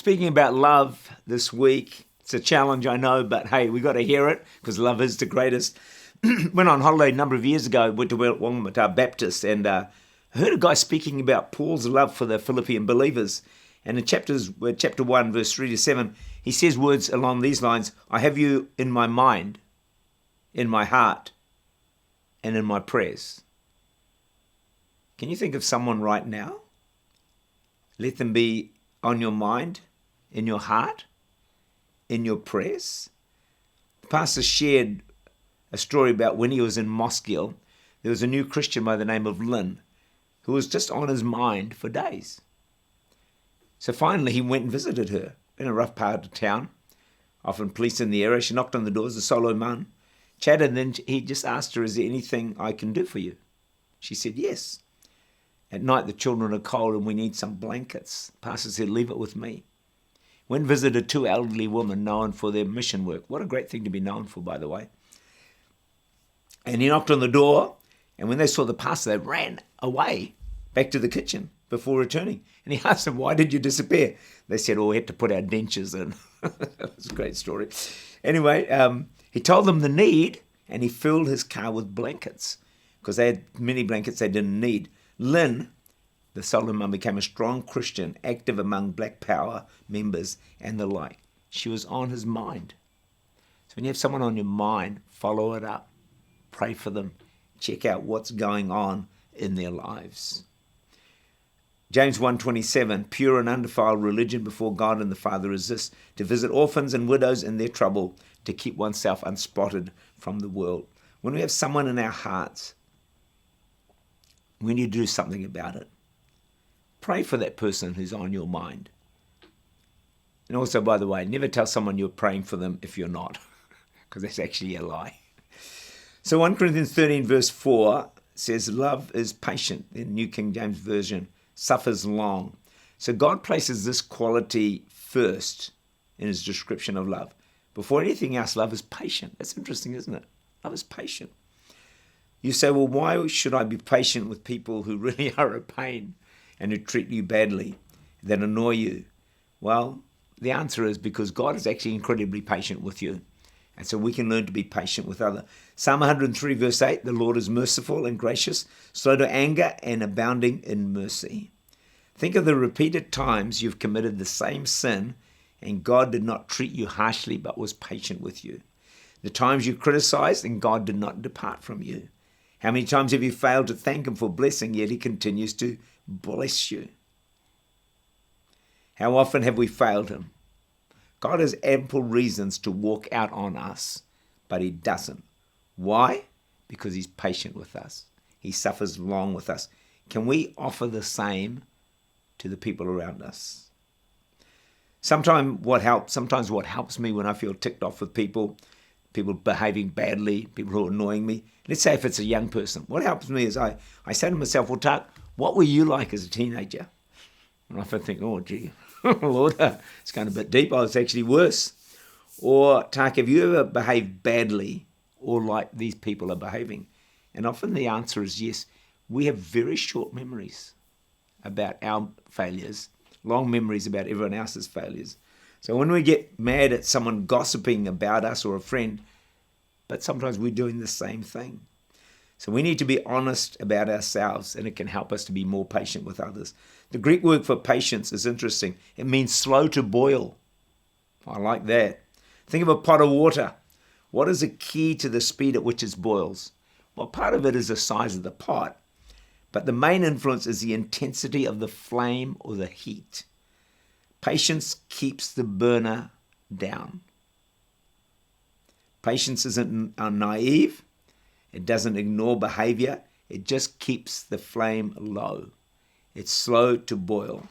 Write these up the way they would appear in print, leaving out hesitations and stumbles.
Speaking about love this week, it's a challenge, I know, but hey, we got to hear it because love is the greatest. Went on holiday a number of years ago, went to Wellington Baptist, and I heard a guy speaking about Paul's love for the Philippian believers. And in chapter 1, verse 3 to 7, he says words along these lines: I have you in my mind, in my heart, and in my prayers. Can you think of someone right now? Let them be on your mind, in your heart, in your prayers. The pastor shared a story about when he was in Mosgiel, there was a new Christian by the name of Lynn who was just on his mind for days. So finally he went and visited her in a rough part of town, often police in the area. She knocked on the doors, a solo man, chatted, and then he just asked her, is there anything I can do for you? She said, yes. At night the children are cold and we need some blankets. The pastor said, leave it with me. Went and visited two elderly women known for their mission work. What a great thing to be known for, by the way. And he knocked on the door, and when they saw the pastor, they ran away back to the kitchen before returning. And he asked them, why did you disappear? They said, we had to put our dentures in. That was a great story. Anyway, he told them the need, and he filled his car with blankets because they had many blankets they didn't need. Lynn, the Solomon, became a strong Christian, active among Black Power members and the like. She was on his mind. So when you have someone on your mind, follow it up. Pray for them. Check out what's going on in their lives. James 1:27, pure and undefiled religion before God and the Father is this: to visit orphans and widows in their trouble, to keep oneself unspotted from the world. When we have someone in our hearts, we need to do something about it. Pray for that person who's on your mind. And also, by the way, never tell someone you're praying for them if you're not, because that's actually a lie. So 1 Corinthians 13 verse 4 says, love is patient, in New King James Version, suffers long. So God places this quality first in his description of love. Before anything else, love is patient. That's interesting, isn't it? Love is patient. You say, well, why should I be patient with people who really are a pain and who treat you badly, that annoy you? Well, the answer is because God is actually incredibly patient with you. And so we can learn to be patient with others. Psalm 103 verse 8, the Lord is merciful and gracious, slow to anger and abounding in mercy. Think of the repeated times you've committed the same sin and God did not treat you harshly but was patient with you. The times you criticized and God did not depart from you. How many times have you failed to thank him for blessing, yet he continues to bless you? How often have we failed him? God has ample reasons to walk out on us, but he doesn't. Why? Because he's patient with us. He suffers long with us. Can we offer the same to the people around us? Sometimes what helps me when I feel ticked off with people behaving badly, people who are annoying me. Let's say if it's a young person. What helps me is I say to myself, well, Tak, what were you like as a teenager? And I often think, oh, gee, Lord, it's going a bit deep. I was actually worse. Or, Tak, have you ever behaved badly or like these people are behaving? And often the answer is yes. We have very short memories about our failures, long memories about everyone else's failures. So when we get mad at someone gossiping about us or a friend, but sometimes we're doing the same thing. So we need to be honest about ourselves, and it can help us to be more patient with others. The Greek word for patience is interesting. It means slow to boil. I like that. Think of a pot of water. What is the key to the speed at which it boils? Well, part of it is the size of the pot, but the main influence is the intensity of the flame or the heat. Patience keeps the burner down. Patience isn't naive. It doesn't ignore behavior. It just keeps the flame low. It's slow to boil.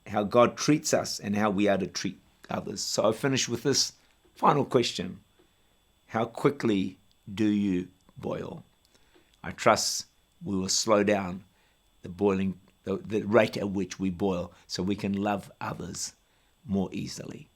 How God treats us and how we are to treat others. So I finish with this final question. How quickly do you boil? I trust we will slow down the rate at which we boil so we can love others more easily.